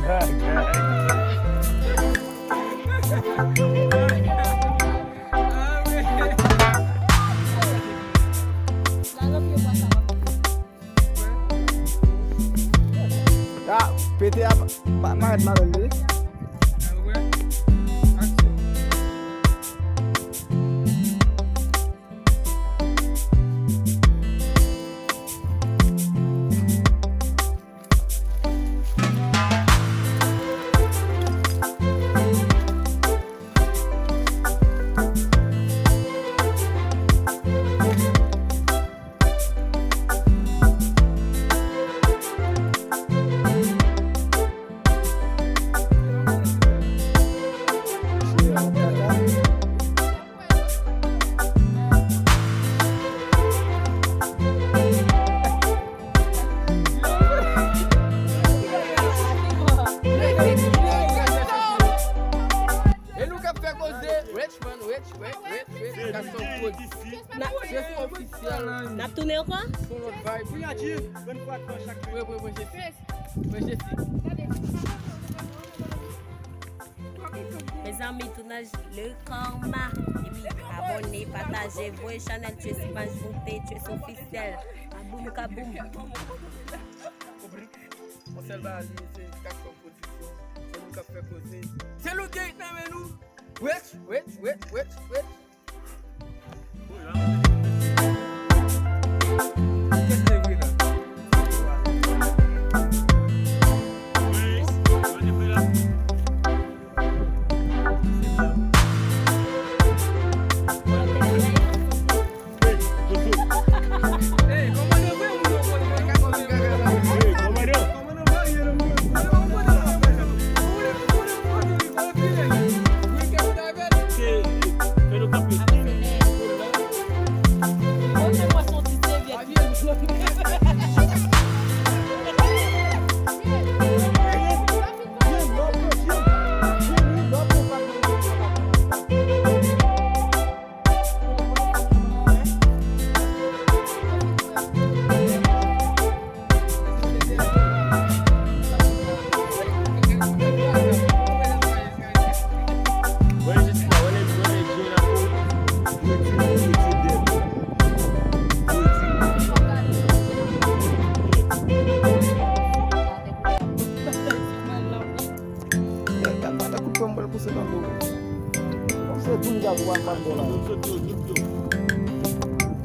Ya, PT apa? Pak Mahat malam ni. N'a tourné encore? Mes amis, tournage le karma. Et puis abonnez, partagez, voyez Chanel, tu es sur Mange Voûtée, tu es sur officiel. Kaboum, kaboum. C'est le gate, nous. Wait.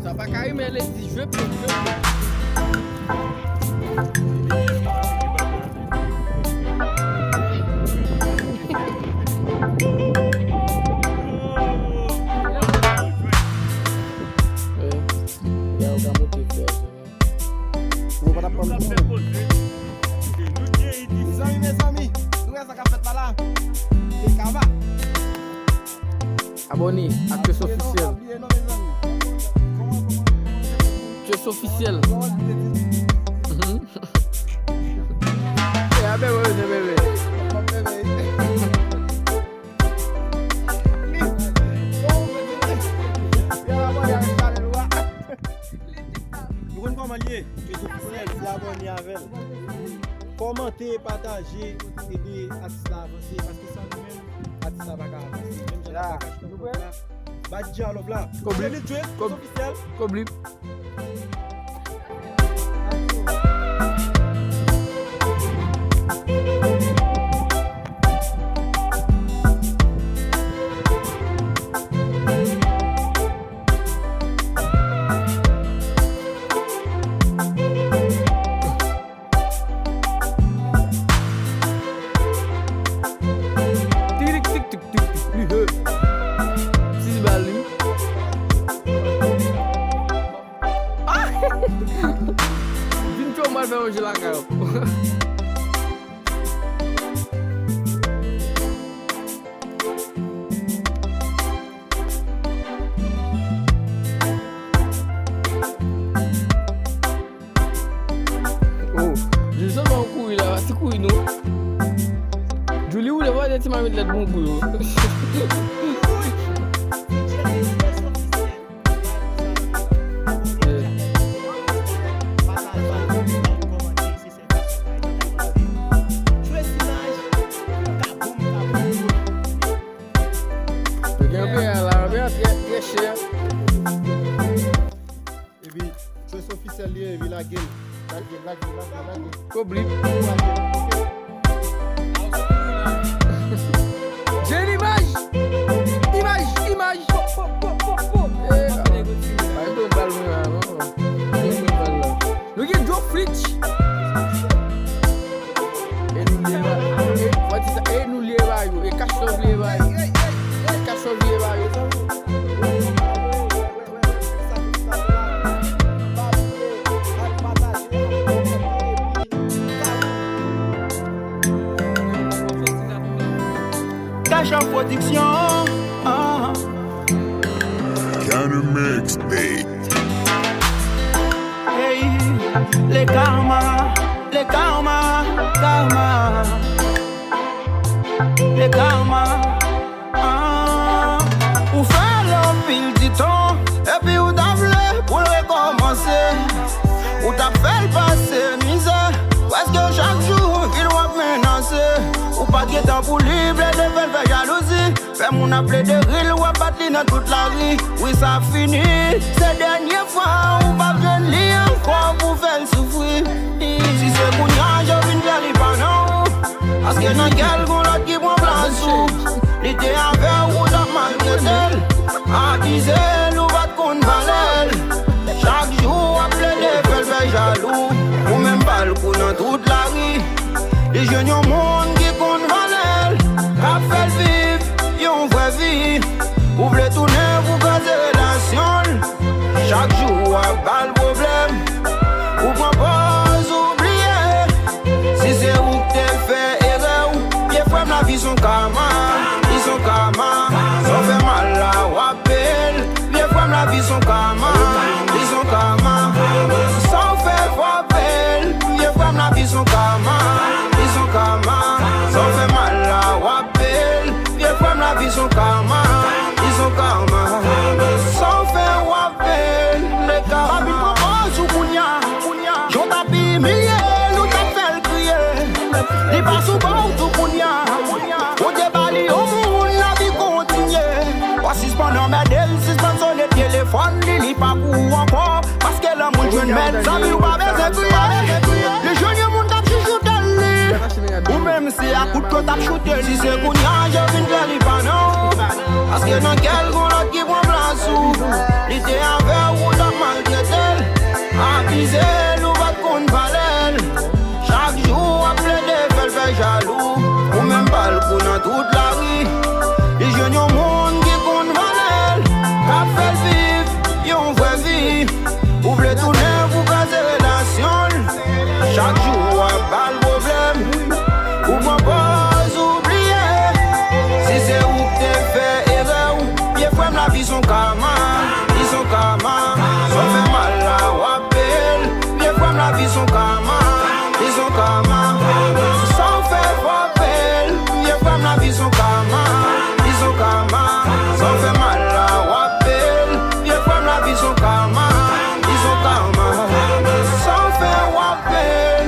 Ça va carrément les 10 jeux pour abonné à Tues officiel. Tues officiel. Bébé. Commentez, partagez, aider à cela avancer parce que ça nous-mêmes, à ça va avancer. Même si la bah dialogue là. Kobli. Hoje lá, cara. Oh, je sens mon couille là, c'est couille non. Julie où le voit des petits mamies de bon couille. go blip. J'ai l'image. Image. Look at Joe Flitch. What is that? Nous leva yo, et cache leva yo. Cache leva yo. Cache en production. Counter mix, babe. Hey, les karma. Les karma. Ou faire l'empile du temps, et puis ou d'avler pour le recommencer. Ou t'as fait le passé, misère, parce que chaque jour, il doit menacer. Ou pas de temps pour libre, de faire jalousie. Fait mon appelé de rille, ou à battre dans toute la vie. Oui, ça finit, c'est dernière fois, ou pas besoin de lire encore pour faire souffrir. Si c'est pour nous, je viens de faire les panneaux. Parce que dans quel goût l'autre qui prend place ou l'été avec ou dans malgré elle. À dizaine ou va te compte valel. Chaque jour après des fait jaloux. Ou même pas le coup dans toute la rue. Les jeunes au monde qui compte valel. A fait vivre, yon vraie vie. Ouvrez tourner pour gazer relation. Chaque jour à bas le problème. Ou prend pas oublier. Si c'est où que t'es fait. La vie son karma, ça fait mal à wapel. Viens fois la vie son karma, ça fait wapel. Viens fois la vie son karma, ça fait mal à wapel. Viens fois la vie son karma, ça fait wapel. Les karma, sous Kounia, j'en tapis milliers, nous t'as fait le crier. Les pas souvent tout Kounia. Pendant mes délits, si je sonne le téléphone, il pas pour encore. Parce que l'amour, je ne mets ça, mais pas besoin de crier. Les jeunes, monde t'a chuchoté. Ou même si à coup de côte t'a chuchoté. Si c'est qu'on y a, je viens de faire les panneaux. Parce que dans quel goût l'autre qui prend place ou l'été avec ou dans malgré elle. À viser, nous va te compte valel. Chaque jour, après des fait jaloux. Ou même pas le coup dans toute la rue. Les jeunes, au monde qui compte valel. Qu'a fait vivre, yon vraie vie. Ouvre les tourner pour gazer relation. Chaque jour, à pas le problème. Ou m'en pas oublier. Si c'est où que t'es fait erreur. Bien frère, la vie son karma. Ça fait mal à wapel. Bien frère, la vie son karma. Ça fait wapel. Bien frère, la vie son karma. Ça fait mal à wapel. Viens fois la vie son karma. Ça fait wapel.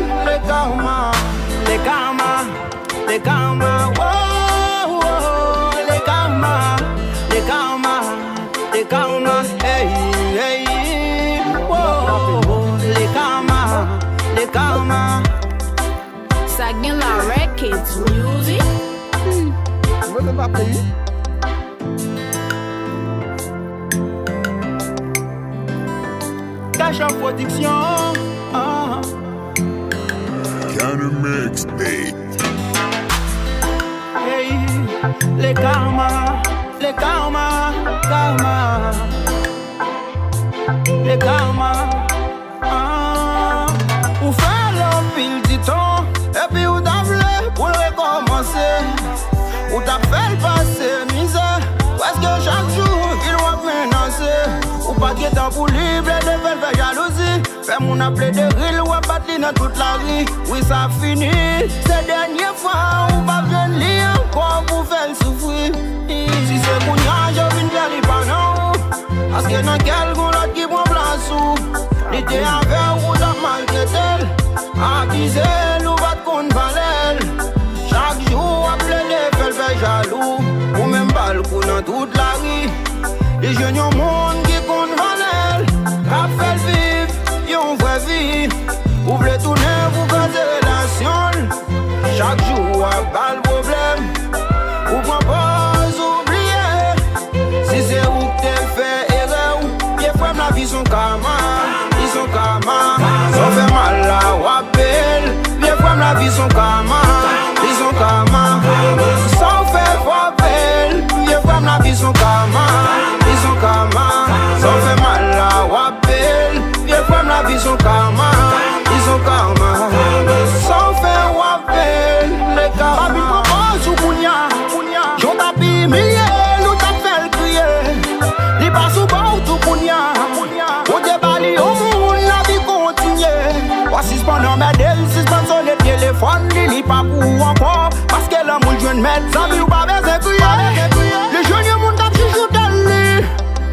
Les karma, oh, les karma, hey, oh, les karma. Sagin la Records Music. Vous ne pas payer. Cache en production. Counter mix, babe. Hey, les karma. Ou faire l'empile du temps, et puis ou d'avler pour le recommencer. Ou t'as fait le passé, misère, parce que chaque jour, il doit menacer. Ou pas de temps pour libre, de faire jalousie. Fait mon appelé de rille, ou à battre dans toute la vie. Oui, ça finit, c'est dernière fois, ou pas besoin de lire encore pour faire souffrir. Si c'est pour nous, je viens de faire les panneaux. Parce que dans quel goût l'autre qui prend place ou l'été avec ou dans malgré elle. À dizaine, ou va te compte valel. Chaque jour, après des fait jaloux. Ou même pas le coup dans toute la rue. Les jeunes au monde qui compte valel. A fait vivre, yon vraie vie. Ouvre les tourner pour gazer la Chaque jour, pas le problème. Ou pas oublier. Si c'est où que t'es fait erreur, bien frère, la vie son karma. Ils sont karma. Ça fait mal là, ou appelle. Bien frère, la vie son karma. Ils sont karma. Ça fait rappel. Bien frère, la vie son karma. Ils sont karma. Ça fait mal là, ou appelle. Bien frère, la vie son karma. Ils sont karma. Ça fait rappel. Les karma. Papi propose ou kounya. J'en tapis milliers, nous t'a fait crier. Li pas sous bord tout kounya. Au débali au monde, la vie continue. Voici cependant mesdames, suspend sur le téléphone. Li pas pour encore. Parce que l'amour jeune mettre ça, ou pas besoin crier. Les jeunes monde t'a chuchoté.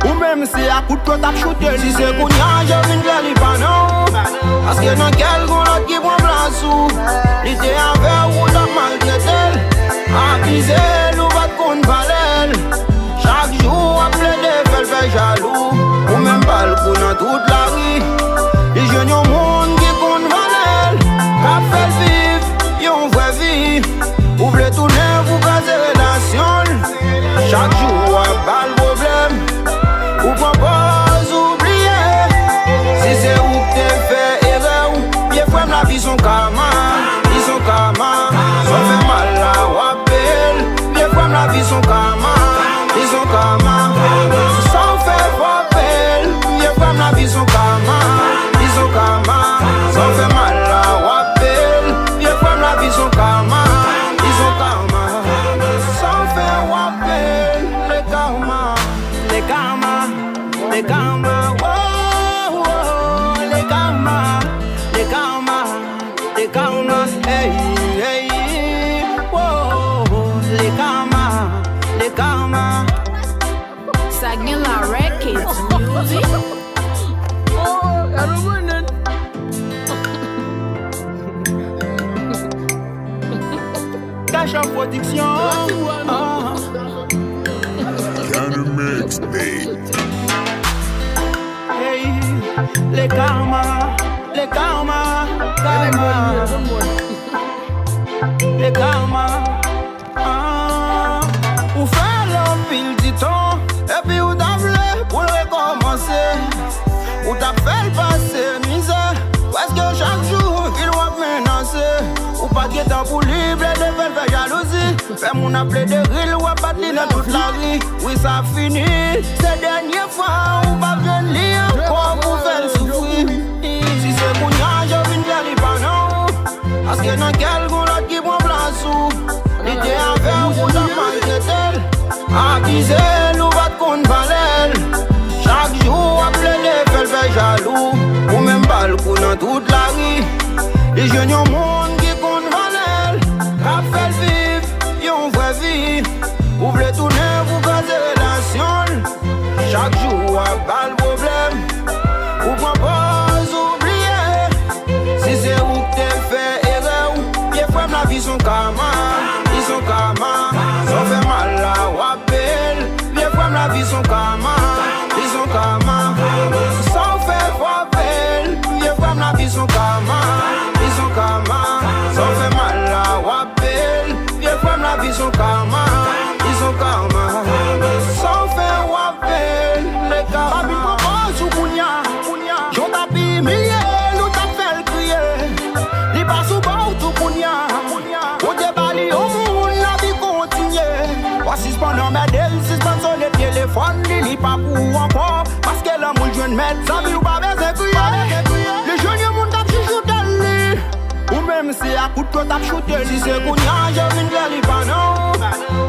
Ou même si à coup de pied t'a chuté. Si c'est kounya, je viens de li pas non. Parce que dans quel gros l'autre qui prend place ou. Li t'es avec ou t'a maltraité. Abusé, nous va te compte valel. Chaque jour, à plaider, fait jaloux. Ou même pas le coup dans toute la rue. Les jeunes au monde qui compte valel. Qu'a fait vivre, yon vrai vie. Ouvrez tout neuf, vous casez relation. Chaque jour, pas le problème. Ou pas oublier. Si c'est où que t'es fait erreur, bien frère, la vie son karma. Ils sont karma. Ça fait mal là, ou appelle. Bien frère, la vie son karma. Ils sont karma. Ça fait rappel. Bien frère, la vie son karma. Ils sont karma. Ça fait mal là, ou appelle. Bien frère, la vie son karma. Ils sont karma. Ça fait rappel. Les karma. Les karma. Les karma. Oh, oh, les karma. Les karma. Les karma. Hey, hey. Oh, oh, les karma. Les karma. Sagila Records Music. Oh, y'a le bonnet. Cache en production. Counter mixtape. Hey, les karma. Les karma. Karma. Les karma. Ou faire l'empile du temps. Et puis ou t'as voulu pour le recommencer. Ou t'as fait le passé misère. Parce que chaque jour il va menacer. Ou pas de temps pour libre de faire jalousie. Fait mon appelé de rille ou à battre dans toute la vie. Oui ça finit. C'est dernière fois ou pas jeune lit encore pour faire souffrir. Si c'est pour nous, je viens de faire pas non. Parce que dans quel goût l'autre qui prend place ou. L'idée à faire ou t'as maltraité. Abusé, nous va te compte valel. Chaque jour, à plaider, fait jaloux. Ou même pas le coup dans toute la rue. Les jeunes au monde qui compte valel. Qu'a fait vivre, yon vraie vie. Ouvrez tout neuf, vous casez relation. Chaque jour, pas le problème. Ou pas oublier. Si c'est où que t'es fait erreur, bien frère, la vie son karma. Ils sont karma. Ça fait mal là, ou appelle. Bien frère, la vie son karma. Ils sont karma. Ça fait rappel. Bien frère, la vie son karma. Ils sont karma. Ça fait mal là, ou appelle. Bien frère, la vie son karma. Ils sont karma. Ça fait rappel. Les karma. Papi propose ou kounya. J'en tapis milliers, nous t'a fait crier. Li pas sous bord tout kounya. Au débali au monde, la vie continue. Voici cependant mesdames, suspend sur le téléphone. Li pas pour encore. Parce que l'amour jeune mettre ça, ou pas besoin crier. Les jeunes monde t'a chuchoté. Ou même si à coup de pied t'a chuté. Si c'est kounya, je viens de li pas non.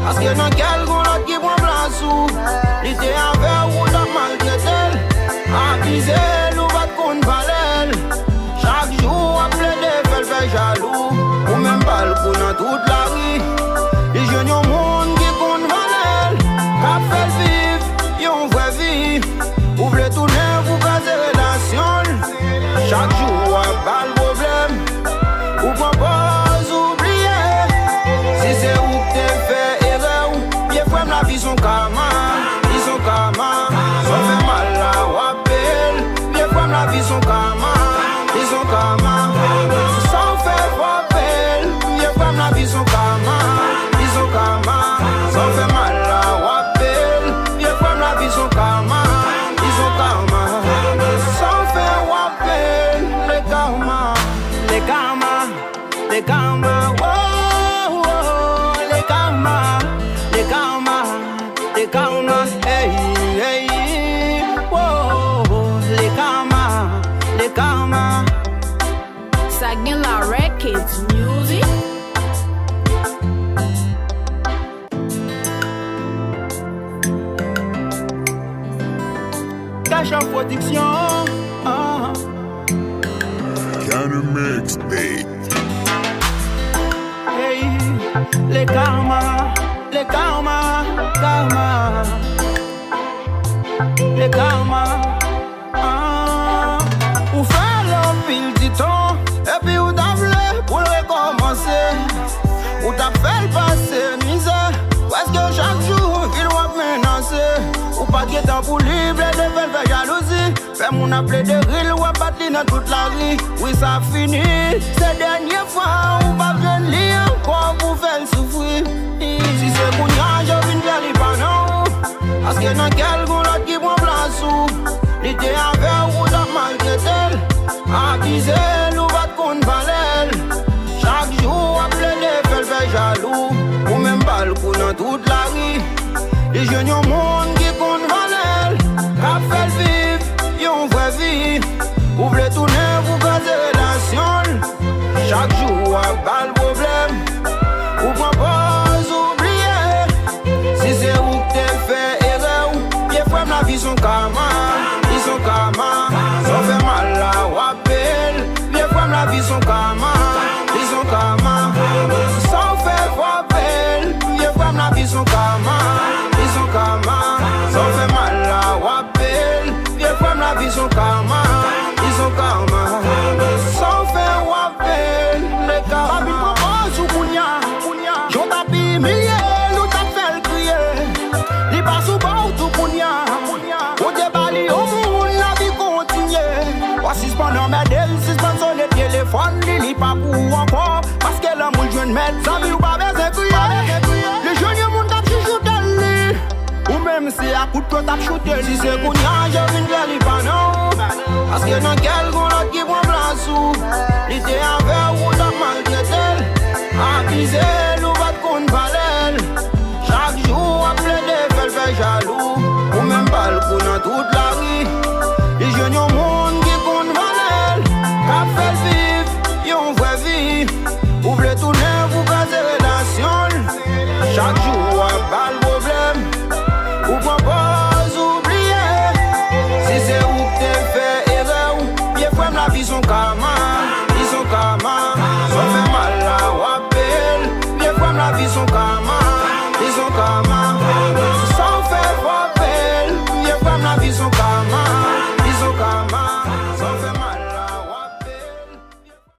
Parce que dans quel gros l'autre qui prend place ou. Li t'es avec ou t'a maltraité. Abusé, nous va te compte valel. Chaque jour, à plaider, fait jaloux. Ou même pas le coup dans toute la rue. Les jeunes au monde qui compte valel. Qu'a fait vivre, yon vraie vie. Ouvrez tout neuf, vous casez relation. Chaque jour, pas le problème. Ou pas oublier. Si c'est où que t'es fait erreur, bien vie son karma, vie son karma. Ça fait mal là, wapel. Vieux frère, la vie son karma, vie son karma. Ça fait wapel, les karma, les karma, les karma. Oh, oh, les karma, les karma, les karma. Hey, hey, oh, les karma, les karma. Sagila Records Music. Cache en production. Counter mixtape. Hey, les karma, les karma, karma. Les karma. Ou faire l'homme pile du temps. Et puis ou t'as voulu pour recommencer. Ou t'as fait le passé misère. Parce que chaque jour il va menacer. Ou pas de temps pour livrer de faire jalousie. Fait mon appelé de rille ou à battre dans toute la vie. Oui ça finit. Ces dernières fois ou pas bien lire encore pour faire souffrir. Si c'est pour moi je viens de faire pas non. Parce que dans quel goût l'autre qui prend place ou l'idée avec ou t'as maltraité. Acquisé ou va te compte valel. Chaque jour appelé de faire jaloux. Ou même pas le coup dans toute la rue. Les jeunes au monde qui compte valel. Qu'a fait vivre, yon vraie vie. Ou voulez tourner pour gazer relation. Chaque jour a pas le problème. Ou propose oublier. Si c'est où que t'es fait erreur. Bien frère la vie son karma. Ils sont karma. Ça fait mal là wapel. Bien frère la vie son karma. Ils sont karma. Ça fait wapel. Bien frère la vie son karma. Ils sont karma. Ça fait mal là wapel. Bien frère la vie son karma. Ils sont karma. Ça fait wapel. Les karma. Papi propose ou kounya. J'en tapis milliers. Nous t'as fait le crier. Li pas sous bord tout kounya. Au débali au monde la vie continue. Voici pendant mes délits. Suspend sur le téléphone. Li pas pour encore. Parce que l'amour jeune met. Ça vie ou pas besoin crier. Les jeunes monde t'a chuchoté li. Ou même si à coup de pied t'a chuté. Si c'est kounya je viens de li pas non. Parce que dans quel goût l'autre qui prend place ou l'idée avec ou t'as maltraité. Accusé ou va te compte valel. Chaque jour appelé de faire jaloux. Ou même pas le coup dans toute la rue. Les jeunes au monde qui compte valel. Qu'a fait vivre, yon vraie vie. Ou voulez tourner pour gazer relation. Chaque jour a pas le problème. Ou propose oublier. Si c'est où que t'es fait erreur. Bien frère la vie son karma. Ils sont karma. Ça fait mal là wapel. Bien frère la vie son karma.